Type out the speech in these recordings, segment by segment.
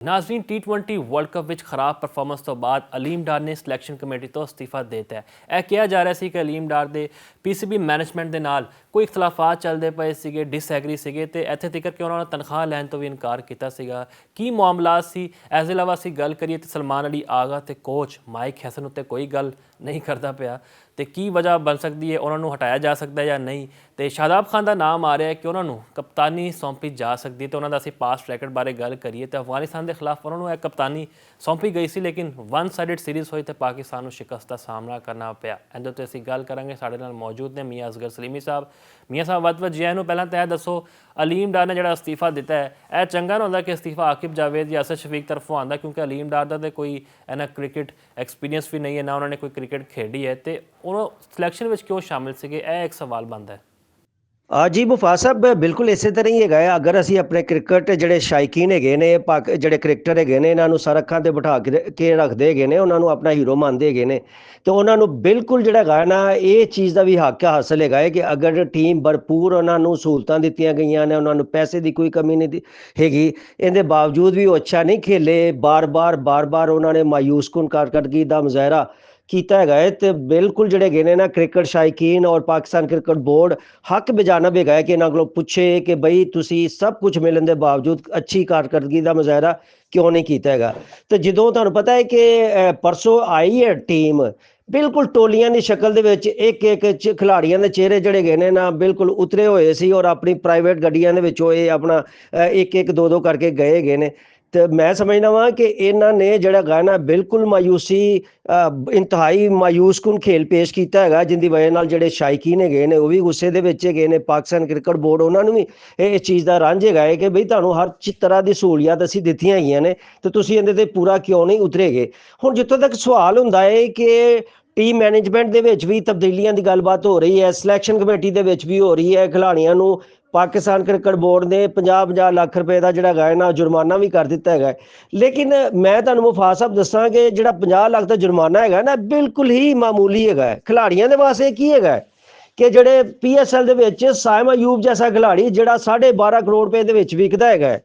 Nazreen T20 world cup ਵਿੱਚ ਖਰਾਬ performance ਤੋਂ ਬਾਅਦ ਅਲੀਮ ਡਾਰ ਨੇ ਸਿਲੈਕਸ਼ਨ ਕਮੇਟੀ ਤੋਂ ਅਸਤੀਫਾ ਦੇ ਦਿੱਤਾ ਹੈ। ਇਹ ਕਿਹਾ ਜਾ ਰਿਹਾ ਸੀ ਕਿ ਅਲੀਮ ਡਾਰ ਦੇ PCB ਮੈਨੇਜਮੈਂਟ ਦੇ ਨਾਲ ਕੋਈ ਇਖਤਲਾਫਾਤ ਚੱਲਦੇ ਪਏ ਸੀਗੇ, ਡਿਸਐਗਰੀ ਸੀਗੇ ਤੇ ਇੱਥੇ ਤੱਕ ਕਿ ਉਹਨਾਂ ਨੇ ਤਨਖਾਹ ਲੈਣ ਤੋਂ ਵੀ ਇਨਕਾਰ ਕੀਤਾ ਸੀਗਾ। ਕੀ ਮਾਮਲਾ ਸੀ? ਇਸ ਦੇ ਇਲਾਵਾ ਅਸੀਂ ਗੱਲ ਕਰੀਏ ਤਾਂ ਸਲਮਾਨ ਅਲੀ ਆਗਾ ਤੇ ਕੋਚ ਮਾਈਕ ਹੈਸਨ ਉੱਤੇ ਕੋਈ ਗੱਲ ਨਹੀਂ ਕਰਦਾ ਪਿਆ ਤੇ ਕੀ ਵਜ੍ਹਾ ਬਣ ਸਕਦੀ ਹੈ, ਉਹਨਾਂ ਨੂੰ ਹਟਾਇਆ ਜਾ ਸਕਦਾ ਜਾਂ ਨਹੀਂ। ਤੇ ਸ਼ਾਦਾਬ ਖਾਨ ਦਾ ਨਾਮ ਆ ਰਿਹਾ ਹੈ ਕਿ ਉਹਨਾਂ ਨੂੰ ਕਪਤਾਨੀ ਸੌਂਪੀ ਜਾ ਸਕਦੀ ਹੈ ਤੇ ਉਹਨਾਂ ਦਾ ਅਸੀਂ ਪਾਸਟ ਰੈਕਡ ਬਾਰੇ ਗੱਲ ਕਰੀਏ ਤਾਂ ਅਫਗਾਨਿਸਤਾਨ ਦੇ ਖਿਲਾਫ ਉਹਨਾਂ ਨੂੰ ਇਹ ਕਪਤਾਨੀ ਸੌਂਪੀ ਗਈ ਸੀ, ਲੇਕਿਨ ਵਨ ਸਾਈਡਡ ਸੀਰੀਜ਼ ਹੋਈ ਤੇ ਪਾਕਿਸਤਾਨ ਨੂੰ ਸ਼ਿਕਸਤ ਦਾ ਸਾਹਮਣਾ ਕਰਨਾ ਪਿਆ। ਇਹਦੇ ਉੱਤੇ ਅਸੀਂ ਗੱਲ ਕਰਾਂਗੇ। ਸਾਡੇ ਨਾਲ ਮੌਜੂਦ ਨੇ ਮੀਆਂ ਅਸਗਰ ਸਲੀਮੀ ਸਾਹਿਬ। ਮੀਆਂ ਸਾਹਿਬ ਵੱਧ ਜੀ ਨੂੰ ਪਹਿਲਾਂ ਤਾਂ ਇਹ ਦੱਸੋ, ਅਲੀਮ ਡਾਰ ਨੇ ਜਿਹੜਾ ਅਸਤੀਫਾ ਦਿੱਤਾ ਹੈ ਇਹ ਚੰਗਾ ਨਾ ਹੁੰਦਾ ਕਿ ਅਸਤੀਫਾ ਆਕਿਬ ਜਾਵੇਦ ਜਾਂ ਅਸਦ ਸ਼ਫੀਕ ਤਰਫੋਂ ਆਉਂਦਾ, ਕਿਉਂਕਿ ਅਲੀਮ ਡਾਰ ਦਾ ਤਾਂ ਕੋਈ ਇਹਨਾਂ ਕ੍ਰਿਕਟ ਐਕਸਪੀਰੀਅੰਸ ਵੀ ਨਹੀਂ ਹੈ, ਨਾ ਉਹਨਾਂ ਨੇ ਕੋਈ ਕ੍ਰਿਕਟ ਖੇਡੀ ਹੈ ਤੇ ਉਹ ਸਿਲੈਕਸ਼ਨ ਵਿੱਚ ਕਿਉਂ ਸ਼ਾਮਿਲ ਸੀਗੇ, ਇਹ ਇੱਕ ਸਵਾਲ ਬਣਦਾ ਹੈ। जी मुफा साहब बिल्कुल इस तरह ही है। अगर असी अपने क्रिकेट ਜਿਹੜੇ ਸ਼ਾਇਕੀਨ ਹੈਗੇ ਨੇ, ਜਿਹੜੇ ਕ੍ਰਿਕਟਰ ਹੈਗੇ ਨੇ, ਇਹਨਾਂ ਨੂੰ ਸਰ ਅੱਖਾਂ ਤੇ ਬਿਠਾ ਕੇ ਰੱਖਦੇ ਹੈਗੇ ਨੇ, ਉਹਨਾਂ ਨੂੰ ਆਪਣਾ ਹੀਰੋ ਮੰਨਦੇ ਹੈਗੇ ਨੇ ਤੇ ਉਹਨਾਂ ਨੂੰ ਬਿਲਕੁਲ ਜਿਹੜਾ ਹੈਗਾ ਨਾ ਇਹ ਚੀਜ਼ ਦਾ ਵੀ ਹੱਕ ਹਾਸਲ ਹੈਗਾ ਹੈ ਕਿ ਅਗਰ ਟੀਮ ਭਰਪੂਰ ਉਹਨਾਂ ਨੂੰ ਸਹੂਲਤਾਂ ਦਿੱਤੀਆਂ ਗਈਆਂ ਨੇ, ਉਹਨਾਂ ਨੂੰ ਪੈਸੇ ਦੀ ਕੋਈ ਕਮੀ ਨਹੀਂ ਹੈਗੀ, ਇਹਦੇ ਬਾਵਜੂਦ ਵੀ ਉਹ ਅੱਛਾ ਨਹੀਂ ਖੇਲੇ, ਬਾਰ-ਬਾਰ ਉਹਨਾਂ ਨੇ ਮਾਯੂਸਕੁਨ ਕਾਰਕਰਦਗੀ ਦਾ ਮੁਜ਼ਾਹਰਾ ਕੀਤਾ ਹੈਗਾ ਹੈ ਤੇ ਬਿਲਕੁਲ ਜਿਹੜੇ ਹੈਗੇ ਨੇ ਨਾ ਕ੍ਰਿਕਟ ਸ਼ਾਇਕੀਨ ਔਰ ਪਾਕਿਸਤਾਨ ਕ੍ਰਿਕਟ ਬੋਰਡ ਹੱਕ ਬੇਜਾਨਬ ਹੈਗਾ ਹੈ ਕਿ ਇਹਨਾਂ ਕੋਲੋਂ ਪੁੱਛੇ ਕਿ ਬਈ ਤੁਸੀਂ ਸਭ ਕੁਝ ਮਿਲਣ ਦੇ ਬਾਵਜੂਦ ਅੱਛੀ ਕਾਰਕਰਦਗੀ ਦਾ ਮੁਜ਼ਾਹਰਾ ਕਿਉਂ ਨਹੀਂ ਕੀਤਾ ਹੈਗਾ। ਤੇ ਜਦੋਂ ਤੁਹਾਨੂੰ ਪਤਾ ਹੈ ਕਿ ਪਰਸੋਂ ਆਈ ਹੈ ਟੀਮ ਬਿਲਕੁਲ ਟੋਲੀਆਂ ਦੀ ਸ਼ਕਲ ਦੇ ਵਿੱਚ, ਇੱਕ ਖਿਲਾੜੀਆਂ ਦੇ ਚਿਹਰੇ ਜਿਹੜੇ ਗਏ ਨੇ ਨਾ ਬਿਲਕੁਲ ਉਤਰੇ ਹੋਏ ਸੀ ਔਰ ਆਪਣੀ ਪ੍ਰਾਈਵੇਟ ਗੱਡੀਆਂ ਦੇ ਵਿੱਚੋਂ ਇਹ ਆਪਣਾ ਇੱਕ ਦੋ ਕਰਕੇ ਗਏ ਗਏ ਨੇ। ਤੇ ਮੈਂ ਸਮਝਦਾ ਵਾਂ ਕਿ ਇਹਨਾਂ ਨੇ ਜਿਹੜਾ ਗਾਣਾ ਬਿਲਕੁਲ ਮਾਯੂਸੀ ਇੰਤਹਾਈ ਮਾਯੂਸਕੁਨ ਖੇਲ ਪੇਸ਼ ਕੀਤਾ ਹੈਗਾ, ਜਿੰਦੀ ਵਜ੍ਹਾ ਨਾਲ ਜਿਹੜੇ ਸ਼ਾਇਕੀਨ ਹੈਗੇ ਨੇ ਉਹ ਵੀ ਗੁੱਸੇ ਦੇ ਵਿੱਚ ਹੈਗੇ ਨੇ। ਪਾਕਿਸਤਾਨ ਕ੍ਰਿਕਟ ਬੋਰਡ ਉਹਨਾਂ ਨੂੰ ਵੀ ਇਹ ਚੀਜ਼ ਦਾ ਰੰਝ ਹੈਗਾ ਹੈ ਕਿ ਬਈ ਤੁਹਾਨੂੰ ਹਰ ਤਰ੍ਹਾਂ ਦੀ ਸਹੂਲੀਅਤ ਅਸੀਂ ਦਿੱਤੀਆਂ ਹੈਗੀਆਂ ਨੇ ਤੇ ਤੁਸੀਂ ਇਹਦੇ ਤੇ ਪੂਰਾ ਕਿਉਂ ਨਹੀਂ ਉਤਰੇਗੇ। ਹੁਣ ਜਿੱਥੋਂ ਤੱਕ ਸਵਾਲ ਹੁੰਦਾ ਹੈ ਕਿ ਟੀਮ ਮੈਨੇਜਮੈਂਟ ਦੇ ਵਿੱਚ ਵੀ ਤਬਦੀਲੀਆਂ ਦੀ ਗੱਲਬਾਤ ਹੋ ਰਹੀ ਹੈ, ਸਿਲੈਕਸ਼ਨ ਕਮੇਟੀ ਦੇ ਵਿੱਚ ਵੀ ਹੋ ਰਹੀ ਹੈ, ਖਿਡਾਰੀਆਂ ਨੂੰ ਪਾਕਿਸਤਾਨ ਕ੍ਰਿਕਟ ਬੋਰਡ ਨੇ 50 ਲੱਖ ਰੁਪਏ ਦਾ ਜਿਹੜਾ ਹੈਗਾ ਨਾ ਜੁਰਮਾਨਾ ਵੀ ਕਰ ਦਿੱਤਾ ਹੈਗਾ। ਲੇਕਿਨ ਮੈਂ ਤੁਹਾਨੂੰ ਮੁਫਾ ਸਾਹਿਬ ਦੱਸਾਂ ਕਿ ਜਿਹੜਾ 50 ਲੱਖ ਦਾ ਜੁਰਮਾਨਾ ਹੈਗਾ ਨਾ ਬਿਲਕੁਲ ਹੀ ਮਾਮੂਲੀ ਹੈਗਾ। ਖਿਡਾਰੀਆਂ ਦੇ ਵਾਸਤੇ ਕੀ ਹੈਗਾ ਕਿ ਜਿਹੜੇ PSL ਦੇ ਵਿੱਚ ਸਾਇਮ ਅਯੂਬ ਜੈਸਾ ਖਿਡਾਰੀ ਜਿਹੜਾ 12.5 ਕਰੋੜ ਰੁਪਏ ਦੇ ਵਿੱਚ ਵਿਕਦਾ ਹੈਗਾ,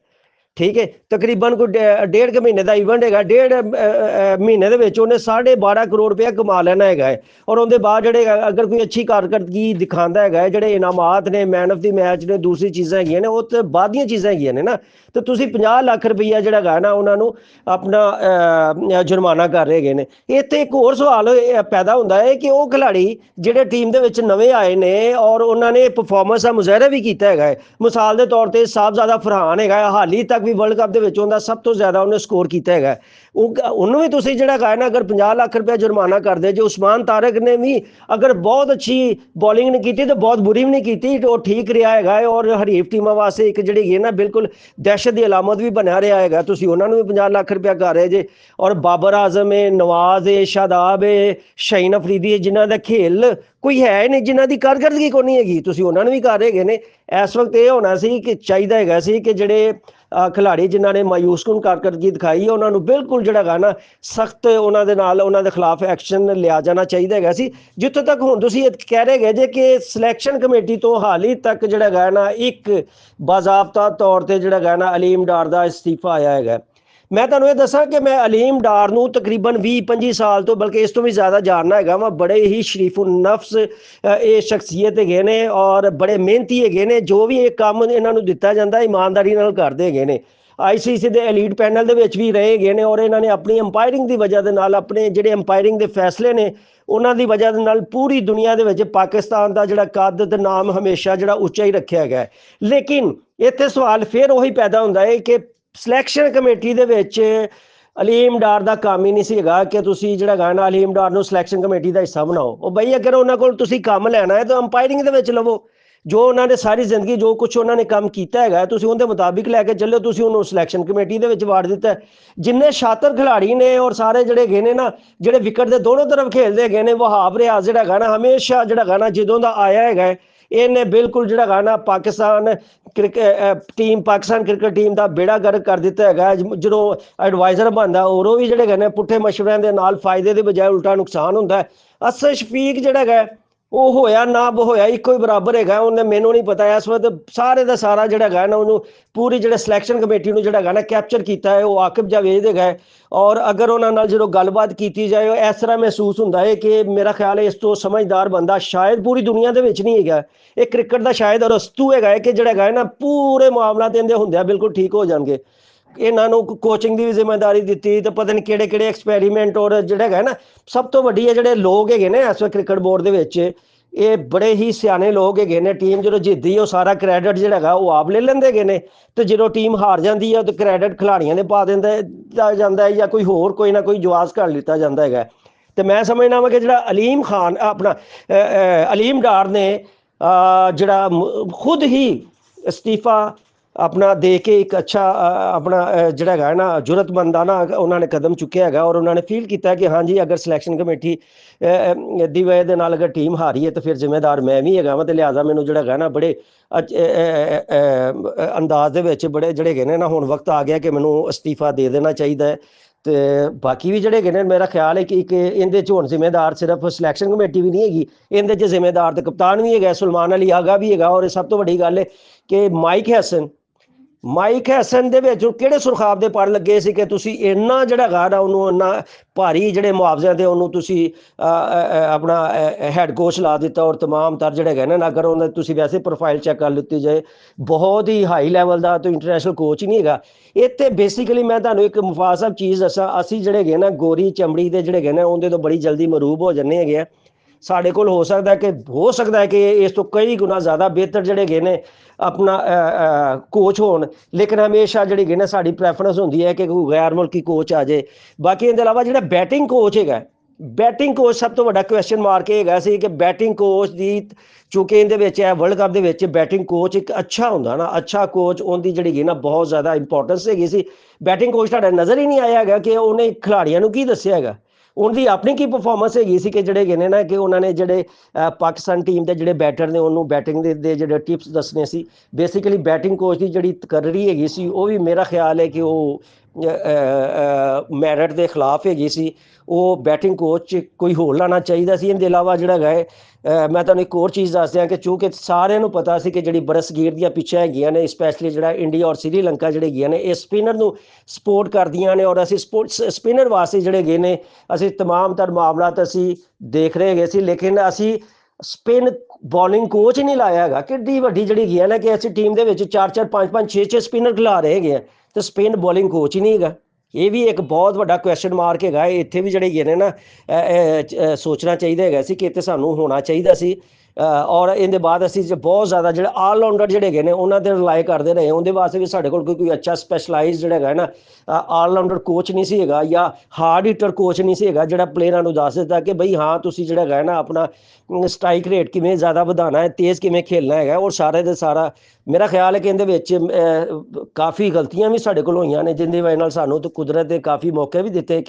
ਠੀਕ ਹੈ, ਤਕਰੀਬਨ ਕੋਈ 1.5 ਮਹੀਨੇ ਦਾ ਇਵੈਂਟ ਹੈਗਾ, 1.5 ਮਹੀਨੇ ਦੇ ਵਿੱਚ ਉਹਨੇ 12.5 ਕਰੋੜ ਰੁਪਇਆ ਕਮਾ ਲੈਣਾ ਹੈਗਾ ਹੈ ਔਰ ਉਹਦੇ ਬਾਅਦ ਜਿਹੜੇ ਅਗਰ ਕੋਈ ਅੱਛੀ ਕਾਰਕਰਦਗੀ ਦਿਖਾਉਂਦਾ ਹੈਗਾ, ਜਿਹੜੇ ਇਨਾਮਾਤ ਨੇ, ਮੈਨ ਆਫ ਦੀ ਮੈਚ ਨੇ, ਦੂਸਰੀ ਚੀਜ਼ਾਂ ਹੈਗੀਆਂ ਨੇ, ਉਹ ਤੇ ਬਾਅਦ ਦੀਆਂ ਚੀਜ਼ਾਂ ਹੈਗੀਆਂ ਨੇ ਨਾ। ਤੇ ਤੁਸੀਂ 50 ਲੱਖ ਰੁਪਈਆ ਜਿਹੜਾ ਹੈਗਾ ਨਾ ਉਹਨਾਂ ਨੂੰ ਆਪਣਾ ਜੁਰਮਾਨਾ ਕਰ ਰਹੇ ਹੈਗੇ ਨੇ। ਇੱਥੇ ਇੱਕ ਹੋਰ ਸਵਾਲ ਪੈਦਾ ਹੁੰਦਾ ਹੈ ਕਿ ਉਹ ਖਿਡਾਰੀ ਜਿਹੜੇ ਟੀਮ ਦੇ ਵਿੱਚ ਨਵੇਂ ਆਏ ਨੇ ਔਰ ਉਹਨਾਂ ਨੇ ਪਰਫਾਰਮੈਂਸ ਦਾ ਮੁਜ਼ਾਹਰਾ ਵੀ ਕੀਤਾ ਹੈਗਾ ਹੈ, ਮਿਸਾਲ ਦੇ ਤੌਰ ਤੇ ਸਾਹਿਬਜ਼ਾਦਾ ਫਰਹਾਨ ਹੈਗਾ, ਹਾਲੀ ਤੱਕ ਵੀ ਵਰਲਡ ਕੱਪ ਦੇ ਵਿੱਚ ਉਹਦਾ ਸਭ ਤੋਂ ਜ਼ਿਆਦਾ ਉਹਨੇ ਸਕੋਰ ਕੀਤਾ ਹੈਗਾ, ਉਹਨੂੰ ਵੀ ਤੁਸੀਂ ਜਿਹੜਾ ਹੈਗਾ ਨਾ ਅਗਰ 50 ਲੱਖ ਰੁਪਇਆ ਜੁਰਮਾਨਾ ਕਰਦੇ ਜੇ। ਉਸਮਾਨ ਤਾਰਿਕ ਨੇ ਵੀ ਅਗਰ ਬਹੁਤ ਅੱਛੀ ਬੋਲਿੰਗ ਨਹੀਂ ਕੀਤੀ ਤੇ ਬਹੁਤ ਬੁਰੀ ਵੀ ਨਹੀਂ ਕੀਤੀ, ਉਹ ਠੀਕ ਰਿਹਾ ਹੈਗਾ ਔਰ ਹਰੀਫ ਟੀਮਾਂ ਵਾਸਤੇ ਇੱਕ ਜਿਹੜੀ ਹੈ ਨਾ ਬਿਲਕੁਲ ਦਹਿਸ਼ਤ ਦੀ ਅਲਾਮਤ ਵੀ ਬਣਿਆ ਰਿਹਾ ਹੈਗਾ, ਤੁਸੀਂ ਉਹਨਾਂ ਨੂੰ ਵੀ 50 ਲੱਖ ਰੁਪਇਆ ਕਰ ਰਹੇ ਜੇ। ਔਰ ਬਾਬਰ ਆਜ਼ਮ ਹੈ, ਨਵਾਜ਼ ਹੈ, ਸ਼ਾਦਾਬ ਹੈ, ਸ਼ਹੀਨ ਅਫਰੀਦੀ ਹੈ, ਜਿਨ੍ਹਾਂ ਦਾ ਖੇਲ ਕੋਈ ਹੈ ਨਹੀਂ, ਜਿਨ੍ਹਾਂ ਦੀ ਕਾਰਕਰਦਗੀ ਕੋਈ ਨਹੀਂ ਹੈਗੀ, ਤੁਸੀਂ ਉਹਨਾਂ ਨੂੰ ਵੀ ਕਰ ਰਹੇ ਹੈਗੇ ਨੇ। ਇਸ ਵਕਤ ਇਹ ਹੋਣਾ ਸੀ ਕਿ ਚਾਹੀਦਾ ਹੈਗਾ ਸੀ ਕਿ ਜਿਹੜੇ ਖਿਡਾਰੀ ਜਿਨ੍ਹਾਂ ਨੇ ਮਾਯੂਸਕੁਨ ਕਾਰਕਰਦਗੀ ਦਿਖਾਈ ਉਹਨਾਂ ਨੂੰ ਬਿਲਕੁਲ ਜਿਹੜਾ ਹੈਗਾ ਨਾ ਸਖਤ ਉਹਨਾਂ ਦੇ ਨਾਲ ਉਹਨਾਂ ਦੇ ਖਿਲਾਫ ਐਕਸ਼ਨ ਲਿਆ ਜਾਣਾ ਚਾਹੀਦਾ ਹੈਗਾ ਸੀ। ਜਿੱਥੋਂ ਤੱਕ ਹੁਣ ਤੁਸੀਂ ਕਹਿ ਰਹੇ ਹੈਗੇ ਜੇ ਕਿ ਸਿਲੈਕਸ਼ਨ ਕਮੇਟੀ ਤੋਂ ਹਾਲੀ ਤੱਕ ਜਿਹੜਾ ਹੈਗਾ ਨਾ ਇੱਕ ਬਾਜ਼ਾਬਤਾ ਤੌਰ ਤੇ ਜਿਹੜਾ ਹੈਗਾ ਨਾ ਅਲੀਮ ਡਾਰ ਦਾ ਅਸਤੀਫਾ ਆਇਆ ਹੈਗਾ। ਮੈਂ ਤੁਹਾਨੂੰ ਇਹ ਦੱਸਾਂ ਕਿ ਮੈਂ ਅਲੀਮ ਡਾਰ ਨੂੰ ਤਕਰੀਬਨ 20-25 ਸਾਲ ਤੋਂ ਬਲਕਿ ਇਸ ਤੋਂ ਵੀ ਜ਼ਿਆਦਾ ਜਾਣਨਾ ਹੈਗਾ ਵਾ। ਬੜੇ ਹੀ ਸ਼ਰੀਫੁਲ ਨਫਸ ਇਹ ਸ਼ਖਸੀਅਤ ਹੈਗੇ ਨੇ ਔਰ ਬੜੇ ਮਿਹਨਤੀ ਹੈਗੇ ਨੇ। ਜੋ ਵੀ ਇਹ ਕੰਮ ਇਹਨਾਂ ਨੂੰ ਦਿੱਤਾ ਜਾਂਦਾ ਇਮਾਨਦਾਰੀ ਨਾਲ ਕਰਦੇ ਹੈਗੇ ਨੇ। ICC ਦੇ ਐਲੀਟ ਪੈਨਲ ਦੇ ਵਿੱਚ ਵੀ ਰਹੇ ਹੈਗੇ ਨੇ ਔਰ ਇਹਨਾਂ ਨੇ ਆਪਣੀ ਅੰਪਾਇਰਿੰਗ ਦੀ ਵਜ੍ਹਾ ਦੇ ਨਾਲ, ਆਪਣੇ ਜਿਹੜੇ ਅੰਪਾਇਰਿੰਗ ਦੇ ਫੈਸਲੇ ਨੇ ਉਹਨਾਂ ਦੀ ਵਜ੍ਹਾ ਦੇ ਨਾਲ ਪੂਰੀ ਦੁਨੀਆ ਦੇ ਵਿੱਚ ਪਾਕਿਸਤਾਨ ਦਾ ਜਿਹੜਾ ਕੱਦ ਤੇ ਨਾਮ ਹਮੇਸ਼ਾ ਜਿਹੜਾ ਉੱਚਾ ਹੀ ਰੱਖਿਆ ਹੈਗਾ। ਲੇਕਿਨ ਇੱਥੇ ਸਵਾਲ ਫਿਰ ਉਹੀ ਪੈਦਾ ਹੁੰਦਾ ਹੈ ਕਿ ਸਿਲੈਕਸ਼ਨ ਕਮੇਟੀ ਦੇ ਵਿੱਚ ਅਲੀਮ ਡਾਰ ਦਾ ਕੰਮ ਹੀ ਨਹੀਂ ਸੀ ਹੈਗਾ ਕਿ ਤੁਸੀਂ ਜਿਹੜਾ ਗਾਣਾ ਅਲੀਮ ਡਾਰ ਨੂੰ ਸਿਲੈਕਸ਼ਨ ਕਮੇਟੀ ਦਾ ਹਿੱਸਾ ਬਣਾਓ। ਉਹ ਬਈ ਅਗਰ ਉਹਨਾਂ ਕੋਲ ਤੁਸੀਂ ਕੰਮ ਲੈਣਾ ਹੈ ਤਾਂ ਅੰਪਾਇਰਿੰਗ ਦੇ ਵਿੱਚ ਲਵੋ। ਜੋ ਉਹਨਾਂ ਨੇ ਸਾਰੀ ਜ਼ਿੰਦਗੀ ਜੋ ਕੁਝ ਉਹਨਾਂ ਨੇ ਕੰਮ ਕੀਤਾ ਹੈਗਾ ਤੁਸੀਂ ਉਹਦੇ ਮੁਤਾਬਿਕ ਲੈ ਕੇ ਚੱਲਿਓ, ਤੁਸੀਂ ਉਹਨੂੰ ਸਿਲੈਕਸ਼ਨ ਕਮੇਟੀ ਦੇ ਵਿੱਚ ਵਾੜ ਦਿੱਤਾ। ਜਿੰਨੇ ਸ਼ਾਤਰ ਖਿਡਾਰੀ ਨੇ ਔਰ ਸਾਰੇ ਜਿਹੜੇ ਹੈਗੇ ਨੇ ਨਾ ਜਿਹੜੇ ਵਿਕਟ ਦੇ ਦੋਨੋਂ ਤਰਫ ਖੇਡਦੇ ਹੈਗੇ ਨੇ, ਵਹਾਬ ਰਿਆਜ਼ ਜਿਹੜਾ ਹੈਗਾ ਨਾ ਹਮੇਸ਼ਾ ਜਿਹੜਾ ਹੈਗਾ ਨਾ ਜਦੋਂ ਦਾ ਆਇਆ ਹੈਗਾ ਇਹਨੇ ਬਿਲਕੁਲ ਜਿਹੜਾ ਹੈਗਾ ਨਾ ਪਾਕਿਸਤਾਨ ਕ੍ਰਿਕਟ ਟੀਮ ਦਾ ਬੇੜਾ ਗਰਕ ਕਰ ਦਿੱਤਾ ਹੈਗਾ। ਜਦੋਂ ਐਡਵਾਈਜ਼ਰ ਬਣਦਾ ਔਰੋਂ ਵੀ ਜਿਹੜੇ ਹੈਗੇ ਨੇ ਪੁੱਠੇ ਮਸ਼ਵਰਿਆਂ ਦੇ ਨਾਲ ਫਾਇਦੇ ਦੇ ਬਜਾਏ ਉਲਟਾ ਨੁਕਸਾਨ ਹੁੰਦਾ ਹੈ। ਅਸਦ ਸ਼ਫੀਕ ਜਿਹੜਾ ਹੈਗਾ ਉਹ ਹੋਇਆ ਨਾ ਹੋਇਆ ਇੱਕੋ ਹੀ ਬਰਾਬਰ ਹੈਗਾ। ਉਹਨੇ ਮੈਨੂੰ ਨਹੀਂ ਪਤਾ ਇਸ ਵਕਤ ਸਾਰੇ ਦਾ ਸਾਰਾ ਜਿਹੜਾ ਹੈਗਾ ਨਾ ਉਹਨੂੰ ਪੂਰੀ ਜਿਹੜੇ ਸਿਲੈਕਸ਼ਨ ਕਮੇਟੀ ਨੂੰ ਜਿਹੜਾ ਹੈਗਾ ਨਾ ਕੈਪਚਰ ਕੀਤਾ ਹੈ ਉਹ ਆਕਿਬ ਜਾਵੇਦ ਹੈਗਾ। ਔਰ ਅਗਰ ਉਹਨਾਂ ਨਾਲ ਜਦੋਂ ਗੱਲਬਾਤ ਕੀਤੀ ਜਾਏ ਉਹ ਇਸ ਤਰ੍ਹਾਂ ਮਹਿਸੂਸ ਹੁੰਦਾ ਹੈ ਕਿ ਮੇਰਾ ਖਿਆਲ ਹੈ ਇਸ ਤੋਂ ਸਮਝਦਾਰ ਬੰਦਾ ਸ਼ਾਇਦ ਪੂਰੀ ਦੁਨੀਆ ਦੇ ਵਿੱਚ ਨਹੀਂ ਹੈਗਾ। ਇਹ ਕ੍ਰਿਕਟ ਦਾ ਸ਼ਾਇਦ ਰਸਤੂ ਹੈਗਾ ਕਿ ਜਿਹੜਾ ਹੈਗਾ ਨਾ ਪੂਰੇ ਮਾਮਲਾ ਦੇ ਹੁੰਦਿਆਂ ਬਿਲਕੁਲ ਠੀਕ ਹੋ ਜਾਣਗੇ। ਇਹਨਾਂ ਨੂੰ ਕੋਚਿੰਗ ਦੀ ਵੀ ਜ਼ਿੰਮੇਵਾਰੀ ਦਿੱਤੀ ਤੇ ਪਤਾ ਨਹੀਂ ਕਿਹੜੇ ਕਿਹੜੇ ਐਕਸਪੈਰੀਮੈਂਟ। ਔਰ ਜਿਹੜਾ ਹੈਗਾ ਨਾ ਸਭ ਤੋਂ ਵੱਡੀ ਹੈ ਜਿਹੜੇ ਲੋਕ ਹੈਗੇ ਨੇ ਇਸ ਕ੍ਰਿਕਟ ਬੋਰਡ ਦੇ ਵਿੱਚ ਇਹ ਬੜੇ ਹੀ ਸਿਆਣੇ ਲੋਕ ਹੈਗੇ ਨੇ। ਟੀਮ ਜਦੋਂ ਜਿੱਤਦੀ ਉਹ ਸਾਰਾ ਕ੍ਰੈਡਿਟ ਜਿਹੜਾ ਹੈਗਾ ਉਹ ਆਪ ਲੈ ਲੈਂਦੇ ਹੈਗੇ ਨੇ ਤੇ ਜਦੋਂ ਟੀਮ ਹਾਰ ਜਾਂਦੀ ਹੈ ਤੇ ਕ੍ਰੈਡਿਟ ਖਿਲਾੜੀਆਂ ਦੇ ਪਾ ਦਿੰਦਾ ਜਾਂਦਾ ਹੈ ਜਾਂ ਕੋਈ ਹੋਰ ਕੋਈ ਨਾ ਕੋਈ ਜਵਾਜ਼ ਕਰ ਲਿੱਤਾ ਜਾਂਦਾ ਹੈਗਾ। ਤੇ ਮੈਂ ਸਮਝਦਾ ਵਾਂ ਕਿ ਜਿਹੜਾ ਅਲੀਮ ਖਾਨ ਆਪਣਾ ਅਲੀਮ ਡਾਰ ਨੇ ਜਿਹੜਾ ਖੁਦ ਹੀ ਅਸਤੀਫਾ ਆਪਣਾ ਦੇ ਕੇ ਇੱਕ ਅੱਛਾ ਆਪਣਾ ਜਿਹੜਾ ਹੈਗਾ ਨਾ ਜੁਰਤਮੰਦਾਨਾ ਉਹਨਾਂ ਨੇ ਕਦਮ ਚੁੱਕਿਆ ਹੈਗਾ। ਔਰ ਉਹਨਾਂ ਨੇ ਫੀਲ ਕੀਤਾ ਕਿ ਹਾਂਜੀ ਅਗਰ ਸਿਲੈਕਸ਼ਨ ਕਮੇਟੀ ਦੀ ਵਜ੍ਹਾ ਦੇ ਨਾਲ ਅਗਰ ਟੀਮ ਹਾਰੀ ਹੈ ਤਾਂ ਫਿਰ ਜ਼ਿੰਮੇਦਾਰ ਮੈਂ ਵੀ ਹੈਗਾ ਵਾ। ਤੇ ਲਿਹਾਜ਼ਾ ਮੈਨੂੰ ਜਿਹੜਾ ਹੈਗਾ ਨਾ ਬੜੇ ਅੰਦਾਜ਼ ਦੇ ਵਿੱਚ ਬੜੇ ਜਿਹੜੇ ਹੈਗੇ ਨੇ ਨਾ ਹੁਣ ਵਕਤ ਆ ਗਿਆ ਕਿ ਮੈਨੂੰ ਅਸਤੀਫਾ ਦੇ ਦੇਣਾ ਚਾਹੀਦਾ ਹੈ। ਤੇ ਬਾਕੀ ਵੀ ਜਿਹੜੇ ਹੈਗੇ ਨੇ ਮੇਰਾ ਖਿਆਲ ਹੈ ਕਿ ਇਹਦੇ 'ਚ ਹੁਣ ਜ਼ਿੰਮੇਦਾਰ ਸਿਰਫ ਸਿਲੈਕਸ਼ਨ ਕਮੇਟੀ ਵੀ ਨਹੀਂ ਹੈਗੀ, ਇਹਦੇ 'ਚ ਜ਼ਿੰਮੇਦਾਰ ਤੇ ਕਪਤਾਨ ਵੀ ਹੈਗਾ, ਸੁਲਮਾਨ ਅਲੀ ਆਗਾ ਵੀ ਹੈਗਾ। ਔਰ ਸਭ ਤੋਂ ਵੱਡੀ ਗੱਲ ਹੈ ਕਿ ਮਾਈਕ ਹੈਸਨ ਦੇ ਵਿੱਚ ਕਿਹੜੇ ਸੁਰਖਾਬ ਦੇ ਪੜ ਲੱਗੇ ਸੀ ਕਿ ਤੁਸੀਂ ਇੰਨਾ ਜਿਹੜਾ ਹੈਗਾ ਨਾ ਉਹਨੂੰ ਇੰਨਾ ਭਾਰੀ ਜਿਹੜੇ ਮੁਆਵਜ਼ਿਆਂ ਤੇ ਉਹਨੂੰ ਤੁਸੀਂ ਆਪਣਾ ਹੈਡ ਕੋਚ ਲਾ ਦਿੱਤਾ। ਔਰ ਤਮਾਮ ਤਰ ਜਿਹੜੇ ਹੈਗੇ ਨੇ ਅਗਰ ਉਹਨਾਂ ਤੁਸੀਂ ਵੈਸੇ ਪ੍ਰੋਫਾਈਲ ਚੈੱਕ ਕਰ ਲਿੱਤੀ ਜਾਏ ਬਹੁਤ ਹੀ ਹਾਈ ਲੈਵਲ ਦਾ ਤੇ ਇੰਟਰਨੈਸ਼ਨਲ ਕੋਚ ਹੀ ਨਹੀਂ ਹੈਗਾ। ਇੱਥੇ ਬੇਸਿਕਲੀ ਮੈਂ ਤੁਹਾਨੂੰ ਇੱਕ ਮੁਫਾਜ਼ ਸਾਹਿਬ ਚੀਜ਼ ਦੱਸਾਂ, ਅਸੀਂ ਜਿਹੜੇ ਹੈਗੇ ਨਾ ਗੋਰੀ ਚਮੜੀ ਦੇ ਜਿਹੜੇ ਹੈਗੇ ਨੇ ਉਹਦੇ ਤੋਂ ਬੜੀ ਜਲਦੀ ਮਰੂਬ ਹੋ ਜਾਂਦੇ ਹੈਗੇ ਆ। ਸਾਡੇ ਕੋਲ ਹੋ ਸਕਦਾ ਕਿ ਇਸ ਤੋਂ ਕਈ ਗੁਣਾ ਜ਼ਿਆਦਾ ਬਿਹਤਰ ਜਿਹੜੇ ਹੈਗੇ ਨੇ ਆਪਣਾ ਕੋਚ ਹੋਣ, ਲੇਕਿਨ ਹਮੇਸ਼ਾ ਜਿਹੜੀ ਹੈਗੀ ਨਾ ਸਾਡੀ ਪ੍ਰੈਫਰੈਂਸ ਹੁੰਦੀ ਹੈ ਕਿ ਕੋਈ ਗੈਰ ਮੁਲਕੀ ਕੋਚ ਆ ਜਾਏ। ਬਾਕੀ ਇਹਦੇ ਇਲਾਵਾ ਜਿਹੜਾ ਬੈਟਿੰਗ ਕੋਚ ਹੈਗਾ, ਬੈਟਿੰਗ ਕੋਚ ਸਭ ਤੋਂ ਵੱਡਾ ਕੁਐਸਚਨ ਮਾਰਕ ਹੈਗਾ ਸੀ ਕਿ ਬੈਟਿੰਗ ਕੋਚ ਦੀ ਚੂੰਕਿ ਇਹਦੇ ਵਿੱਚ ਹੈ ਵਰਲਡ ਕੱਪ ਦੇ ਵਿੱਚ ਬੈਟਿੰਗ ਕੋਚ ਇੱਕ ਅੱਛਾ ਹੁੰਦਾ ਨਾ, ਅੱਛਾ ਕੋਚ ਉਹਦੀ ਜਿਹੜੀ ਹੈਗੀ ਨਾ ਬਹੁਤ ਜ਼ਿਆਦਾ ਇੰਪੋਰਟੈਂਸ ਹੈਗੀ ਸੀ। ਬੈਟਿੰਗ ਕੋਚ ਤੁਹਾਡਾ ਨਜ਼ਰ ਹੀ ਨਹੀਂ ਆਇਆ ਹੈਗਾ ਕਿ ਉਹਨੇ ਖਿਲਾੜੀਆਂ ਨੂੰ ਕੀ ਦੱਸਿਆ ਹੈਗਾ, ਉਹਦੀ ਆਪਣੀ ਕੀ ਪਰਫਾਰਮੈਂਸ ਹੈਗੀ ਸੀ ਕਿ ਜਿਹੜੇ ਹੈਗੇ ਨੇ ਨਾ ਕਿ ਉਹਨਾਂ ਨੇ ਜਿਹੜੇ ਪਾਕਿਸਤਾਨ ਟੀਮ ਦੇ ਜਿਹੜੇ ਬੈਟਰ ਨੇ ਉਹਨੂੰ ਬੈਟਿੰਗ ਦੇ ਜਿਹੜੇ ਟਿਪਸ ਦੱਸਣੇ ਸੀ। ਬੇਸਿਕਲੀ ਬੈਟਿੰਗ ਕੋਚ ਦੀ ਜਿਹੜੀ ਤਕਰਰੀ ਹੈਗੀ ਸੀ ਉਹ ਵੀ ਮੇਰਾ ਖਿਆਲ ਹੈ ਕਿ ਉਹ ਮੈਰਿਟ ਦੇ ਖਿਲਾਫ ਹੈਗੀ ਸੀ। ਉਹ ਬੈਟਿੰਗ ਕੋਚ ਕੋਈ ਹੋਰ ਲਾਣਾ ਚਾਹੀਦਾ ਸੀ। ਇਹਦੇ ਇਲਾਵਾ ਜਿਹੜਾ ਹੈਗਾ ਮੈਂ ਤੁਹਾਨੂੰ ਇੱਕ ਹੋਰ ਚੀਜ਼ ਦੱਸ ਦਿਆਂ ਕਿ ਚੂੰਕਿ ਸਾਰਿਆਂ ਨੂੰ ਪਤਾ ਸੀ ਕਿ ਜਿਹੜੀ ਬਰਸਗੀਰ ਦੀਆਂ ਪਿੱਛਾਂ ਹੈਗੀਆਂ ਨੇ ਸਪੈਸ਼ਲੀ ਜਿਹੜਾ ਇੰਡੀਆ ਔਰ ਸ੍ਰੀਲੰਕਾ ਜਿਹੜੇ ਹੈਗੀਆਂ ਨੇ ਇਹ ਸਪਿਨਰ ਨੂੰ ਸਪੋਰਟ ਕਰਦੀਆਂ ਨੇ। ਔਰ ਅਸੀਂ ਸਪਿਨਰ ਵਾਸਤੇ ਜਿਹੜੇ ਹੈਗੇ ਨੇ ਅਸੀਂ ਤਮਾਮ ਤਰ ਮਾਮਲਾਤ ਅਸੀਂ ਦੇਖ ਰਹੇ ਹੈਗੇ ਸੀ, ਲੇਕਿਨ ਅਸੀਂ ਸਪਿਨ ਬੋਲਿੰਗ ਕੋਚ ਨਹੀਂ ਲਾਇਆ ਹੈਗਾ। ਕਿੱਡੀ ਵੱਡੀ ਜਿਹੜੀ ਹੈਗੀ ਹੈ ਨਾ ਕਿ ਅਸੀਂ ਟੀਮ ਦੇ ਵਿੱਚ 4-4 5-5 6-6 ਸਪਿਨਰ ਖਿਲਾ ਰਹੇ ਹੈਗੇ ਆ ਤੇ ਸਪਿਨ ਬੋਲਿੰਗ ਕੋਚ ਹੀ ਨਹੀਂ ਹੈਗਾ। ਇਹ ਵੀ ਇੱਕ ਬਹੁਤ ਵੱਡਾ ਕੁਐਸਚਨ ਮਾਰਕ ਹੈਗਾ। ਇੱਥੇ ਵੀ ਜਿਹੜੇ ਹੈਗੇ ਨੇ ਨਾ ਸੋਚਣਾ ਚਾਹੀਦਾ ਹੈਗਾ ਸੀ ਕਿ ਇੱਥੇ ਸਾਨੂੰ ਹੋਣਾ ਚਾਹੀਦਾ ਸੀ। ਔਰ ਇਹਦੇ ਬਾਅਦ ਅਸੀਂ ਬਹੁਤ ਜ਼ਿਆਦਾ ਜਿਹੜੇ ਆਲਰਾਊਂਡਰ ਜਿਹੜੇ ਹੈਗੇ ਨੇ ਉਹਨਾਂ ਤੇ ਰਿਲਾਈ ਕਰਦੇ ਰਹੇ। ਉਹਦੇ ਵਾਸਤੇ ਵੀ ਸਾਡੇ ਕੋਲ ਕੋਈ ਅੱਛਾ ਸਪੈਸ਼ਲਾਈਜ਼ ਜਿਹੜਾ ਹੈਗਾ ਨਾ ਆਲਰਾਊਂਡਰ ਕੋਚ ਨਹੀਂ ਸੀ ਹੈਗਾ ਜਾਂ ਹਾਰਡ ਹਿੱਟਰ ਕੋਚ ਨਹੀਂ ਸੀ ਹੈਗਾ ਜਿਹੜਾ ਪਲੇਅਰਾਂ ਨੂੰ ਦੱਸ ਦਿੱਤਾ ਕਿ ਬਈ ਹਾਂ ਤੁਸੀਂ ਜਿਹੜਾ ਹੈਗਾ ਨਾ ਆਪਣਾ ਸਟ੍ਰਾਈਕ ਰੇਟ ਕਿਵੇਂ ਜ਼ਿਆਦਾ ਵਧਾਉਣਾ ਹੈ, ਤੇਜ਼ ਕਿਵੇਂ ਖੇਲਣਾ ਹੈਗਾ। ਔਰ ਸਾਰੇ ਦੇ ਸਾਰਾ ਮੇਰਾ ਖਿਆਲ ਹੈ ਕਿ ਇਹਦੇ ਵਿੱਚ ਕਾਫੀ ਗਲਤੀਆਂ ਵੀ ਸਾਡੇ ਕੋਲ ਹੋਈਆਂ ਨੇ ਜਿੰਦੀ ਵਜ੍ਹਾ ਨਾਲ ਸਾਨੂੰ ਤਾਂ ਕੁਦਰਤ ਦੇ ਕਾਫੀ ਮੌਕੇ ਵੀ ਦਿੱਤੇ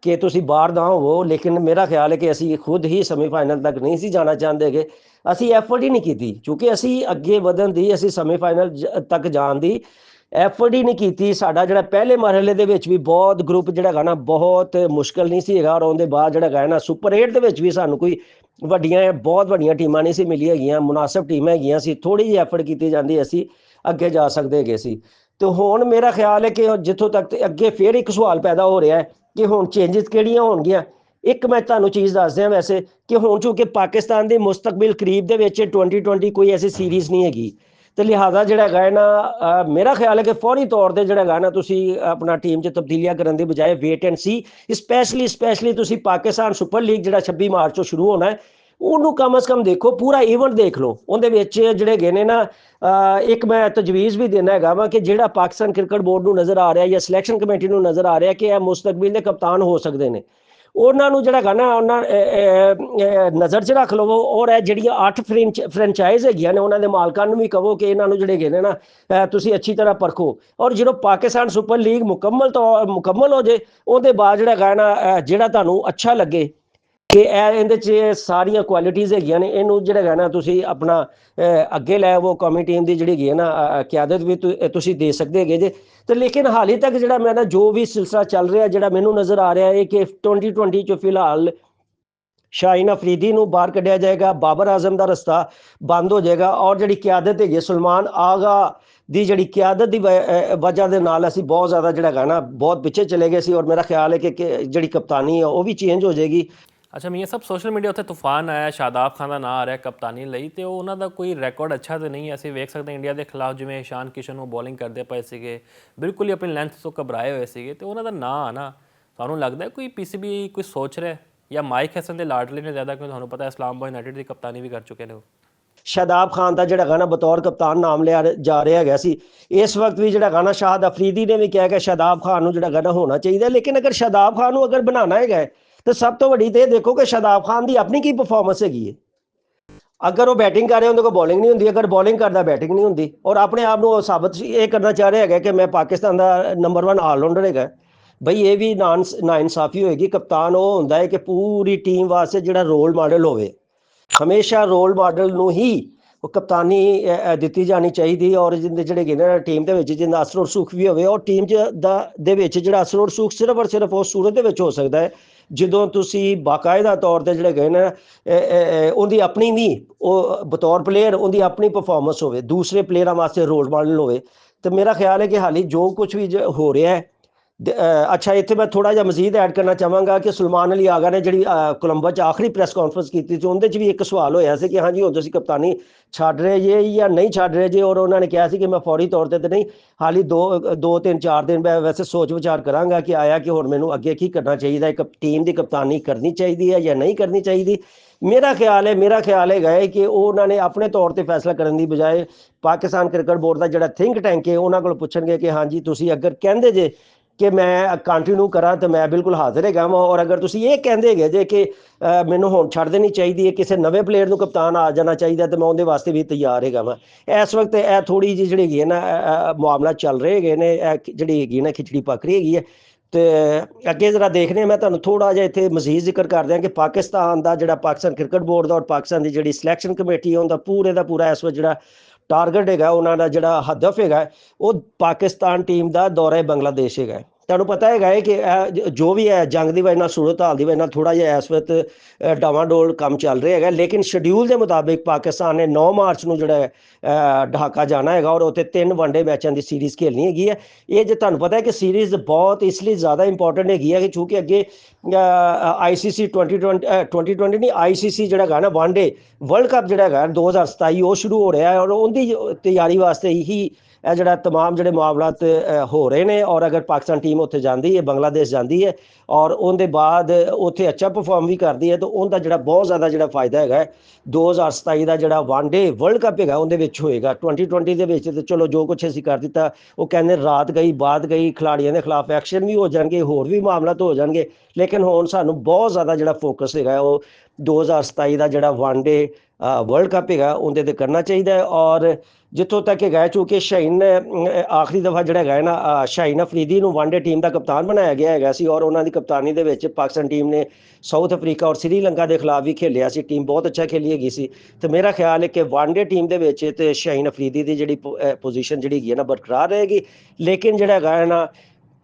ਕਿ ਤੁਸੀਂ ਬਾਹਰ ਨਾ ਹੋਵੋ। ਲੇਕਿਨ ਮੇਰਾ ਖਿਆਲ ਹੈ ਕਿ ਅਸੀਂ ਖੁਦ ਹੀ ਸੈਮੀਫਾਈਨਲ ਤੱਕ ਨਹੀਂ ਸੀ ਜਾਣਾ ਚਾਹੁੰਦੇ ਕਿ ਅਸੀਂ ਐਫਰਟ ਹੀ ਨਹੀਂ ਕੀਤੀ ਕਿਉਂਕਿ ਅਸੀਂ ਅੱਗੇ ਵਧਣ ਦੀ ਅਸੀਂ ਸੈਮੀਫਾਈਨਲ ਤੱਕ ਜਾਣ ਦੀ ਐਫਰਟ ਹੀ ਨਹੀਂ ਕੀਤੀ। ਸਾਡਾ ਜਿਹੜਾ ਪਹਿਲੇ ਮਰਹਲੇ ਦੇ ਵਿੱਚ ਵੀ ਬਹੁਤ ਗਰੁੱਪ ਜਿਹੜਾ ਹੈਗਾ ਨਾ ਬਹੁਤ ਮੁਸ਼ਕਲ ਨਹੀਂ ਸੀ ਹੈਗਾ। ਔਰ ਉਹਦੇ ਬਾਅਦ ਜਿਹੜਾ ਹੈਗਾ ਨਾ ਸੁਪਰ 8 ਦੇ ਵਿੱਚ ਵੀ ਸਾਨੂੰ ਕੋਈ ਬਹੁਤ ਵੱਡੀਆਂ ਟੀਮਾਂ ਨਹੀਂ ਸੀ ਮਿਲੀਆਂ ਹੈਗੀਆਂ, ਮੁਨਾਸਬ ਟੀਮਾਂ ਹੈਗੀਆਂ ਸੀ। ਥੋੜੀ ਜਿਹੀ ਐਫਰਟ ਕੀਤੀ ਜਾਂਦੀ ਅਸੀਂ ਅੱਗੇ ਜਾ ਸਕਦੇ ਹੈਗੇ ਸੀ। ਤੇ ਹੁਣ ਮੇਰਾ ਖਿਆਲ ਹੈ ਕਿ ਜਿੱਥੋਂ ਤੱਕ ਅੱਗੇ ਫਿਰ ਇੱਕ ਸਵਾਲ ਪੈਦਾ ਹੋ ਰਿਹਾ ਹੈ ਕਿ ਹੁਣ ਚੇਂਜਸ ਕਿਹੜੀਆਂ ਹੋਣਗੀਆਂ। ਇੱਕ ਮੈਂ ਤੁਹਾਨੂੰ ਚੀਜ਼ ਦੱਸ ਦਿਆਂ ਵੈਸੇ ਕਿ ਹੁਣ ਚੂੰਕਿ ਪਾਕਿਸਤਾਨ ਦੇ ਮੁਸਤਕਬਲ ਕਰੀਬ ਦੇ ਵਿੱਚ 2020 ਕੋਈ ਐਸੀ ਸੀਰੀਜ਼ ਨਹੀਂ ਹੈਗੀ ਤੇ ਲਿਹਾਜ਼ਾ ਜਿਹੜਾ ਹੈਗਾ ਨਾ ਮੇਰਾ ਖਿਆਲ ਹੈ ਕਿ ਫੌਰੀ ਤੌਰ ਤੇ ਜਿਹੜਾ ਹੈਗਾ ਨਾ ਤੁਸੀਂ ਆਪਣਾ ਟੀਮ 'ਚ ਤਬਦੀਲੀਆਂ ਕਰਨ ਦੀ ਬਜਾਏ ਵੇਟ ਐਂਡ ਸੀ। ਸਪੈਸ਼ਲੀ ਤੁਸੀਂ ਪਾਕਿਸਤਾਨ ਸੁਪਰ ਲੀਗ ਜਿਹੜਾ 26 ਮਾਰਚ ਤੋਂ ਸ਼ੁਰੂ ਹੋਣਾ ਹੈ ਉਹਨੂੰ ਕਮ ਸੇ ਕਮ ਦੇਖੋ, ਪੂਰਾ ਇਵੈਂਟ ਦੇਖ ਲਓ। ਉਹਦੇ ਵਿੱਚ ਜਿਹੜੇ ਹੈਗੇ ਨੇ ਨਾ ਇੱਕ ਮੈਂ ਤਜਵੀਜ਼ ਵੀ ਦੇਣਾ ਹੈਗਾ ਵਾ ਕਿ ਜਿਹੜਾ ਪਾਕਿਸਤਾਨ ਕ੍ਰਿਕਟ ਬੋਰਡ ਨੂੰ ਨਜ਼ਰ ਆ ਰਿਹਾ ਜਾਂ ਸਿਲੈਕਸ਼ਨ ਕਮੇਟੀ ਨੂੰ ਨਜ਼ਰ ਆ ਰਿਹਾ ਕਿ ਇਹ ਮੁਸਤਕਬਲ ਦੇ ਕਪਤਾਨ ਹੋ ਸਕਦੇ ਨੇ, ਉਹਨਾਂ ਨੂੰ ਜਿਹੜਾ ਹੈਗਾ ਨਾ ਉਹਨਾਂ ਨਜ਼ਰ 'ਚ ਰੱਖ ਲਵੋ। ਔਰ ਇਹ ਜਿਹੜੀਆਂ 8 ਫਰੈਂਚਾਈਜ਼ ਹੈਗੀਆਂ ਨੇ ਉਹਨਾਂ ਦੇ ਮਾਲਕਾਂ ਨੂੰ ਵੀ ਕਹੋ ਕਿ ਇਹਨਾਂ ਨੂੰ ਜਿਹੜੇ ਹੈਗੇ ਨੇ ਨਾ ਤੁਸੀਂ ਅੱਛੀ ਤਰ੍ਹਾਂ ਪਰਖੋ। ਔਰ ਜਦੋਂ ਪਾਕਿਸਤਾਨ ਸੁਪਰ ਲੀਗ ਮੁਕੰਮਲ ਹੋ ਜੇ ਉਹਦੇ ਬਾਅਦ ਜਿਹੜਾ ਹੈਗਾ ਨਾ ਜਿਹੜਾ ਤੁਹਾਨੂੰ ਅੱਛਾ ਲੱਗੇ ਕਿ ਇਹਦੇ 'ਚ ਸਾਰੀਆਂ ਕੁਆਲਿਟੀਜ਼ ਹੈਗੀਆਂ ਨੇ ਇਹਨੂੰ ਜਿਹੜਾ ਹੈਗਾ ਨਾ ਤੁਸੀਂ ਆਪਣਾ ਅੱਗੇ ਲੈ ਆਵੋ। ਕੌਮੀ ਟੀਮ ਦੀ ਜਿਹੜੀ ਹੈਗੀ ਹੈ ਨਾ ਕਿਆਦਤ ਵੀ ਤੁਸੀਂ ਦੇ ਸਕਦੇ ਹੈਗੇ ਜੇ। ਤੇ ਲੇਕਿਨ ਹਾਲੇ ਤੱਕ ਜਿਹੜਾ ਮੈਂ ਨਾ ਜੋ ਵੀ ਸਿਲਸਿਲਾ ਚੱਲ ਰਿਹਾ ਜਿਹੜਾ ਮੈਨੂੰ ਨਜ਼ਰ ਆ ਰਿਹਾ ਹੈ ਕਿ 2020 'ਚ ਫਿਲਹਾਲ ਸ਼ਾਹੀਨ ਅਫਰੀਦੀ ਨੂੰ ਬਾਹਰ ਕੱਢਿਆ ਜਾਏਗਾ, ਬਾਬਰ ਆਜ਼ਮ ਦਾ ਰਸਤਾ ਬੰਦ ਹੋ ਜਾਏਗਾ ਔਰ ਜਿਹੜੀ ਕਿਆਦਤ ਹੈਗੀ ਸੁਲਮਾਨ ਆਗਾ ਦੀ ਜਿਹੜੀ ਕਿਆਦਤ ਦੀ ਵਜ੍ਹਾ ਦੇ ਨਾਲ ਅਸੀਂ ਬਹੁਤ ਜ਼ਿਆਦਾ ਜਿਹੜਾ ਹੈਗਾ ਨਾ ਬਹੁਤ ਪਿੱਛੇ ਚਲੇ ਗਏ ਸੀ ਔਰ ਮੇਰਾ ਖਿਆਲ ਹੈ ਕਿ ਜਿਹੜੀ ਕਪਤਾਨੀ ਹੈ ਉਹ ਵੀ ਚੇਂਜ ਹੋ ਜਾਏਗੀ। ਅੱਛਾ ਮੀਆਂ ਸਾਹਿਬ, ਸੋਸ਼ਲ ਮੀਡੀਆ ਉੱਤੇ ਤੂਫਾਨ ਆਇਆ, ਸ਼ਾਦਾਬ ਖਾਨ ਦਾ ਨਾਂ ਆ ਰਿਹਾ ਕਪਤਾਨੀ ਲਈ, ਤੇ ਉਹਨਾਂ ਦਾ ਕੋਈ ਰਿਕਾਰਡ ਅੱਛਾ ਤਾਂ ਨਹੀਂ ਹੈ। ਅਸੀਂ ਵੇਖ ਸਕਦੇ ਹਾਂ ਇੰਡੀਆ ਦੇ ਖਿਲਾਫ ਜਿਵੇਂ ਇਸ਼ਾਨ ਕਿਸ਼ਨ ਨੂੰ ਬੋਲਿੰਗ ਕਰਦੇ ਪਏ ਸੀਗੇ, ਬਿਲਕੁਲ ਹੀ ਆਪਣੀ ਲੈਂਥ ਤੋਂ ਘਬਰਾਏ ਹੋਏ ਸੀਗੇ, ਤੇ ਉਹਨਾਂ ਦਾ ਨਾਂ ਆਣਾ ਤੁਹਾਨੂੰ ਲੱਗਦਾ ਕੋਈ ਪੀਸੀਬੀ ਕੋਈ ਸੋਚ ਰਿਹਾ ਜਾਂ ਮਾਈਕ ਹੈਸਨ ਦੇ ਲਾਡਲੇ ਨੇ ਜ਼ਿਆਦਾ, ਕਿਉਂਕਿ ਤੁਹਾਨੂੰ ਪਤਾ ਇਸਲਾਮਾਬਾਦ ਯੂਨਾਈਟਿਡ ਦੀ ਕਪਤਾਨੀ ਵੀ ਕਰ ਚੁੱਕੇ ਨੇ ਉਹ। ਸ਼ਾਦਾਬ ਖਾਨ ਦਾ ਜਿਹੜਾ ਗਾਣਾ ਬਤੌਰ ਕਪਤਾਨ ਨਾਮ ਲਿਆ ਜਾ ਰਿਹਾ ਹੈਗਾ ਸੀ। ਇਸ ਵਕਤ ਵੀ ਜਿਹੜਾ ਗਾਣਾ ਸ਼ਾਹਦ ਅਫਰੀਦੀ ਨੇ ਵੀ ਕਿਹਾ ਕਿ ਸ਼ਾਦਾਬ ਖਾਨ ਨੂੰ ਜਿਹੜਾ ਗਾਣਾ ਹੋਣਾ ਚਾਹੀਦਾ, ਲੇਕਿਨ ਅਗਰ ਸ਼ਾਦਾਬ ਖਾਨ ਨੂੰ ਅਗਰ ਬਣਾਉਣਾ ਹੈਗਾ ਤਾਂ ਸਭ ਤੋਂ ਵੱਡੀ ਤੇ ਇਹ ਦੇਖੋ ਕਿ ਸ਼ਾਦਾਬ ਖਾਨ ਦੀ ਆਪਣੀ ਕੀ ਪਰਫਾਰਮੈਂਸ ਹੈਗੀ ਹੈ। ਅਗਰ ਉਹ ਬੈਟਿੰਗ ਕਰ ਰਿਹਾ ਉਹਦੇ ਕੋਲ ਬੋਲਿੰਗ ਨਹੀਂ ਹੁੰਦੀ, ਅਗਰ ਬੋਲਿੰਗ ਕਰਦਾ ਬੈਟਿੰਗ ਨਹੀਂ ਹੁੰਦੀ, ਔਰ ਆਪਣੇ ਆਪ ਨੂੰ ਉਹ ਸਾਬਤ ਇਹ ਕਰਨਾ ਚਾਹ ਰਿਹਾ ਹੈਗਾ ਕਿ ਮੈਂ ਪਾਕਿਸਤਾਨ ਦਾ ਨੰਬਰ 1 ਆਲਰਾਊਂਡਰ ਹੈਗਾ। ਬਈ ਇਹ ਵੀ ਨਾ ਇਨਸਾਫੀ ਹੋਏਗੀ। ਕਪਤਾਨ ਉਹ ਹੁੰਦਾ ਹੈ ਕਿ ਪੂਰੀ ਟੀਮ ਵਾਸਤੇ ਜਿਹੜਾ ਰੋਲ ਮਾਡਲ ਹੋਵੇ, ਹਮੇਸ਼ਾ ਰੋਲ ਮਾਡਲ ਨੂੰ ਹੀ ਉਹ ਕਪਤਾਨੀ ਦਿੱਤੀ ਜਾਣੀ ਚਾਹੀਦੀ ਔਰ ਜਿੰਦੇ ਜਿਹੜੇ ਹੈਗੇ ਨੇ ਟੀਮ ਦੇ ਵਿੱਚ ਜਿੰਦਾ ਅਸਰ ਔਰ ਸੁੱਖ ਵੀ ਹੋਵੇ, ਔਰ ਟੀਮ ਦੇ ਵਿੱਚ ਜਿਹੜਾ ਅਸਰ ਔਰ ਸੁੱਖ ਸਿਰਫ ਔਰ ਸਿਰਫ ਉਸ ਸੂਰਤ ਦੇ ਵਿੱਚ ਹੋ ਸਕਦਾ ਹੈ ਜਦੋਂ ਤੁਸੀਂ ਬਾਕਾਇਦਾ ਤੌਰ ਤੇ ਜਿਹੜੇ ਹੈਗੇ ਨੇ ਉਹਦੀ ਆਪਣੀ ਵੀ ਉਹ ਬਤੌਰ ਪਲੇਅਰ ਉਹਦੀ ਆਪਣੀ ਪਰਫਾਰਮੈਂਸ ਹੋਵੇ, ਦੂਸਰੇ ਪਲੇਅਰਾਂ ਵਾਸਤੇ ਰੋਲ ਮਾਡਲ ਹੋਵੇ। ਤੇ ਮੇਰਾ ਖਿਆਲ ਹੈ ਕਿ ਹਾਲੀ ਜੋ ਕੁਝ ਵੀ ਹੋ ਰਿਹਾ ਹੈ ਅੱਛਾ, ਇੱਥੇ ਮੈਂ ਥੋੜਾ ਜਿਹਾ ਮਜ਼ੀਦ ਐਡ ਕਰਨਾ ਚਾਹਾਂਗਾ ਕਿ ਸੁਲਮਾਨ ਅਲੀ ਆਗਾ ਨੇ ਜਿਹੜੀ ਕੋਲੰਬੋ 'ਚ ਆਖਰੀ ਪ੍ਰੈਸ ਕਾਨਫਰੰਸ ਕੀਤੀ ਸੀ ਉਹਦੇ 'ਚ ਵੀ ਇੱਕ ਸਵਾਲ ਹੋਇਆ ਸੀ ਕਿ ਹਾਂਜੀ ਹੁਣ ਤੁਸੀਂ ਕਪਤਾਨੀ ਛੱਡ ਰਹੇ ਜੇ ਜਾਂ ਨਹੀਂ ਛੱਡ ਰਹੇ ਜੇ, ਔਰ ਉਹਨਾਂ ਨੇ ਕਿਹਾ ਸੀ ਕਿ ਮੈਂ ਫੌਰੀ ਤੌਰ ਤੇ ਨਹੀਂ, ਹਾਲੀ 2-3-4 ਦਿਨ ਮੈਂ ਵੈਸੇ ਸੋਚ ਵਿਚਾਰ ਕਰਾਂਗਾ ਕਿ ਆਇਆ ਕਿ ਹੁਣ ਮੈਨੂੰ ਅੱਗੇ ਕੀ ਕਰਨਾ ਚਾਹੀਦਾ, ਇੱਕ ਟੀਮ ਦੀ ਕਪਤਾਨੀ ਕਰਨੀ ਚਾਹੀਦੀ ਹੈ ਜਾਂ ਨਹੀਂ ਕਰਨੀ ਚਾਹੀਦੀ। ਮੇਰਾ ਖਿਆਲ ਹੈਗਾ ਕਿ ਉਹਨਾਂ ਨੇ ਆਪਣੇ ਤੌਰ ਤੇ ਫੈਸਲਾ ਕਰਨ ਦੀ ਬਜਾਏ ਪਾਕਿਸਤਾਨ ਕ੍ਰਿਕਟ ਬੋਰਡ ਦਾ ਜਿਹੜਾ ਥਿੰਕ ਟੈਂਕ ਹੈ ਉਹਨਾਂ ਕੋਲ ਪੁੱਛਣਗੇ ਕਿ ਹਾਂਜੀ ਤੁਸੀਂ ਅਗਰ ਕਹਿੰਦੇ ਜੇ ਕਿ ਮੈਂ ਕੰਟੀਨਿਊ ਕਰਾਂ ਤਾਂ ਮੈਂ ਬਿਲਕੁਲ ਹਾਜ਼ਰ ਹੈਗਾ ਵਾਂ, ਔਰ ਅਗਰ ਤੁਸੀਂ ਇਹ ਕਹਿੰਦੇ ਹੈਗੇ ਜੇ ਕਿ ਮੈਨੂੰ ਹੁਣ ਛੱਡ ਦੇਣੀ ਚਾਹੀਦੀ ਹੈ, ਕਿਸੇ ਨਵੇਂ ਪਲੇਅਰ ਨੂੰ ਕਪਤਾਨ ਆ ਜਾਣਾ ਚਾਹੀਦਾ, ਤਾਂ ਮੈਂ ਉਹਦੇ ਵਾਸਤੇ ਵੀ ਤਿਆਰ ਹੈਗਾ ਵਾਂ। ਇਸ ਵਕਤ ਇਹ ਥੋੜੀ ਜਿਹੀ ਜਿਹੜੀ ਹੈਗੀ ਹੈ ਨਾ ਮਾਮਲਾ ਚੱਲ ਰਹੇ ਹੈਗੇ ਨੇ, ਇਹ ਜਿਹੜੀ ਹੈਗੀ ਨਾ ਖਿਚੜੀ ਪੱਕ ਰਹੀ ਹੈਗੀ ਹੈ। ਤੇ ਅੱਗੇ ਜਰਾ ਦੇਖਦੇ ਹਾਂ, ਮੈਂ ਤੁਹਾਨੂੰ ਥੋੜਾ ਜਿਹਾ ਇੱਥੇ ਮਜ਼ੀਦ ਜ਼ਿਕਰ ਕਰ ਦਿਆਂ ਕਿ ਪਾਕਿਸਤਾਨ ਦਾ ਜਿਹੜਾ ਪਾਕਿਸਤਾਨ ਕ੍ਰਿਕਟ ਬੋਰਡ ਦਾ ਔਰ ਪਾਕਿਸਤਾਨ ਦੀ ਜਿਹੜੀ ਸਿਲੈਕਸ਼ਨ ਕਮੇਟੀ ਹੈ ਉਹਦਾ ਪੂਰੇ ਦਾ ਪੂਰਾ ਇਸ ਵਕਤ ਜਿਹੜਾ ਟਾਰਗੇਟ ਹੈਗਾ, ਉਹਨਾਂ ਦਾ ਜਿਹੜਾ ਹਦਫ ਹੈਗਾ ਉਹ ਪਾਕਿਸਤਾਨ ਟੀਮ ਦਾ ਦੌਰਾ ਬੰਗਲਾਦੇਸ਼ ਹੈਗਾ। ਤੁਹਾਨੂੰ ਪਤਾ ਹੈਗਾ ਹੈ ਕਿ ਜੋ ਵੀ ਹੈ ਜੰਗ ਦੀ ਵਜ੍ਹਾ ਨਾਲ, ਸੂਰਤ ਹਾਲ ਦੀ ਵਜ੍ਹਾ ਨਾਲ ਥੋੜਾ ਜਿਹਾ ਇਸ ਵਕਤ ਡਾਵਾਡੋਲ ਕੰਮ ਚੱਲ ਰਿਹਾ ਹੈਗਾ, ਲੇਕਿਨ ਸ਼ਡਿਊਲ ਦੇ ਮੁਤਾਬਿਕ ਪਾਕਿਸਤਾਨ ਨੇ 9 ਮਾਰਚ ਨੂੰ ਜਿਹੜਾ ਢਾਕਾ ਜਾਣਾ ਹੈਗਾ ਔਰ ਉੱਥੇ 3 ਵਨਡੇ ਮੈਚਾਂ ਦੀ ਸੀਰੀਜ਼ ਖੇਲਣੀ ਹੈਗੀ ਹੈ। ਇਹ ਜੇ ਤੁਹਾਨੂੰ ਪਤਾ ਹੈ ਕਿ ਸੀਰੀਜ਼ ਬਹੁਤ ਇਸ ਲਈ ਜ਼ਿਆਦਾ ਇੰਪੋਰਟੈਂਟ ਹੈਗੀ ਹੈ ਕਿ ਚੂੰਕਿ ਅੱਗੇ ICC 2020 ਨਹੀਂ, ICC ਜਿਹੜਾ ਹੈਗਾ ਨਾ ਵਨਡੇ ਵਰਲਡ ਕੱਪ ਜਿਹੜਾ ਹੈਗਾ 2027 ਉਹ ਸ਼ੁਰੂ ਹੋ ਰਿਹਾ ਹੈ ਔਰ ਉਹਦੀ ਤਿਆਰੀ ਵਾਸਤੇ ਹੀ ਇਹ ਜਿਹੜਾ तमाम ਜਿਹੜੇ ਮਾਮਲਾਤ ਹੋ ਰਹੇ ਨੇ। ਔਰ ਅਗਰ ਪਾਕਿਸਤਾਨ ਟੀਮ ਉੱਥੇ ਜਾਂਦੀ ਹੈ, ਬੰਗਲਾਦੇਸ਼ ਜਾਂਦੀ ਹੈ ਔਰ ਉਹਦੇ ਬਾਅਦ ਉੱਥੇ ਅੱਛਾ ਪਰਫਾਰਮ ਵੀ ਕਰਦੀ ਹੈ ਤਾਂ ਉਹਦਾ ਜਿਹੜਾ ਬਹੁਤ ਜ਼ਿਆਦਾ ਜਿਹੜਾ ਫਾਇਦਾ ਹੈਗਾ 2027 ਦਾ ਜਿਹੜਾ ਵਨਡੇ ਵਰਲਡ ਕੱਪ ਹੈਗਾ ਉਹਦੇ ਵਿੱਚ ਹੋਏਗਾ। 2020 ਦੇ ਵਿੱਚ ਤਾਂ ਚਲੋ ਜੋ ਕੁਛ ਅਸੀਂ ਕਰ ਦਿੱਤਾ, ਉਹ ਕਹਿੰਦੇ ਰਾਤ ਗਈ ਬਾਤ ਗਈ, ਖਿਲਾੜੀਆਂ ਦੇ ਖਿਲਾਫ ਐਕਸ਼ਨ ਵੀ ਹੋ ਜਾਣਗੇ, ਹੋਰ ਵੀ ਮਾਮਲਾਤ ਹੋ ਜਾਣਗੇ, ਲੇਕਿਨ ਹੁਣ ਸਾਨੂੰ ਬਹੁਤ ਜ਼ਿਆਦਾ ਜਿਹੜਾ ਫੋਕਸ ਹੈਗਾ ਉਹ 2027 ਦਾ ਜਿਹੜਾ ਵਨਡੇ ਵਰਲਡ ਕੱਪ ਹੈਗਾ ਉਹਦੇ ਤੇ ਕਰਨਾ ਚਾਹੀਦਾ ਹੈ। ਔਰ ਜਿੱਥੋਂ ਤੱਕ ਹੈਗਾ ਚੂੰਕਿ ਸ਼ਾਹੀਨ ਆਖਰੀ ਦਫਾ ਜਿਹੜਾ ਹੈਗਾ ਨਾ ਸ਼ਾਹੀਨ ਅਫਰੀਦੀ ਨੂੰ ਵਨਡੇ ਟੀਮ ਦਾ ਕਪਤਾਨ ਬਣਾਇਆ ਗਿਆ ਹੈਗਾ ਸੀ ਔਰ ਉਹਨਾਂ ਦੀ ਕਪਤਾਨੀ ਦੇ ਵਿੱਚ ਪਾਕਿਸਤਾਨ ਟੀਮ ਨੇ ਸਾਊਥ ਅਫਰੀਕਾ ਔਰ ਸ੍ਰੀਲੰਕਾ ਦੇ ਖਿਲਾਫ ਵੀ ਖੇਲਿਆ ਸੀ, ਟੀਮ ਬਹੁਤ ਅੱਛਾ ਖੇਲੀ ਹੈਗੀ ਸੀ। ਤੇ ਮੇਰਾ ਖਿਆਲ ਹੈ ਕਿ ਵਨਡੇ ਟੀਮ ਦੇ ਵਿੱਚ ਤੇ ਸ਼ਾਹੀਨ ਅਫਰੀਦੀ ਦੀ ਜਿਹੜੀ ਪੋਜੀਸ਼ਨ ਜਿਹੜੀ ਹੈਗੀ ਹੈ ਨਾ ਬਰਕਰਾਰ ਰਹੇਗੀ, ਲੇਕਿਨ ਜਿਹੜਾ ਹੈਗਾ ਨਾ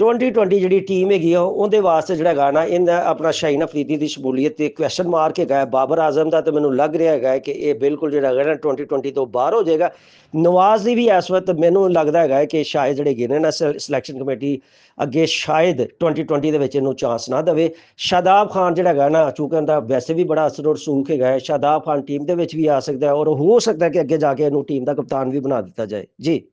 2020 ਜਿਹੜੀ ਟੀਮ ਹੈਗੀ ਆ ਉਹਦੇ ਵਾਸਤੇ ਜਿਹੜਾ ਹੈਗਾ ਨਾ ਇਹਦਾ ਆਪਣਾ ਸ਼ਾਹੀਨ ਅਫਰੀਦੀ ਦੀ ਸ਼ਮੂਲੀਅਤ ਤੇ ਕੁਐਸਚਨ ਮਾਰਕ ਹੈਗਾ। ਬਾਬਰ ਆਜ਼ਮ ਦਾ ਤੇ ਮੈਨੂੰ ਲੱਗ ਰਿਹਾ ਹੈਗਾ ਕਿ ਇਹ ਬਿਲਕੁਲ ਜਿਹੜਾ ਹੈਗਾ ਨਾ 2020 ਤੋਂ ਬਾਹਰ ਹੋ ਜਾਏਗਾ। ਨਵਾਜ਼ ਦੀ ਵੀ ਇਸ ਵਕਤ ਮੈਨੂੰ ਲੱਗਦਾ ਹੈਗਾ ਕਿ ਸ਼ਾਇਦ ਜਿਹੜੇ ਹੈਗੇ ਨੇ ਨਾ ਸਿਲੈਕਸ਼ਨ ਕਮੇਟੀ ਅੱਗੇ ਸ਼ਾਇਦ 2020 ਦੇ ਵਿੱਚ ਇਹਨੂੰ ਚਾਂਸ ਨਾ ਦੇਵੇ। ਸ਼ਾਦਾਬ ਖਾਨ ਜਿਹੜਾ ਹੈਗਾ ਨਾ ਚੂੰਕਿ ਉਹਦਾ ਵੈਸੇ ਵੀ ਬੜਾ ਅਸਰ ਔਰ ਸੂਖ ਹੈਗਾ ਹੈ, ਸ਼ਾਦਾਬ ਖਾਨ ਟੀਮ ਦੇ ਵਿੱਚ ਵੀ ਆ ਸਕਦਾ ਹੈ ਔਰ ਹੋ ਸਕਦਾ ਹੈ ਕਿ ਅੱਗੇ ਜਾ ਕੇ ਇਹਨੂੰ ਟੀਮ ਦਾ ਕਪਤਾਨ ਵੀ ਬਣਾ ਦਿੱਤਾ ਜਾਏ। ਜੀ।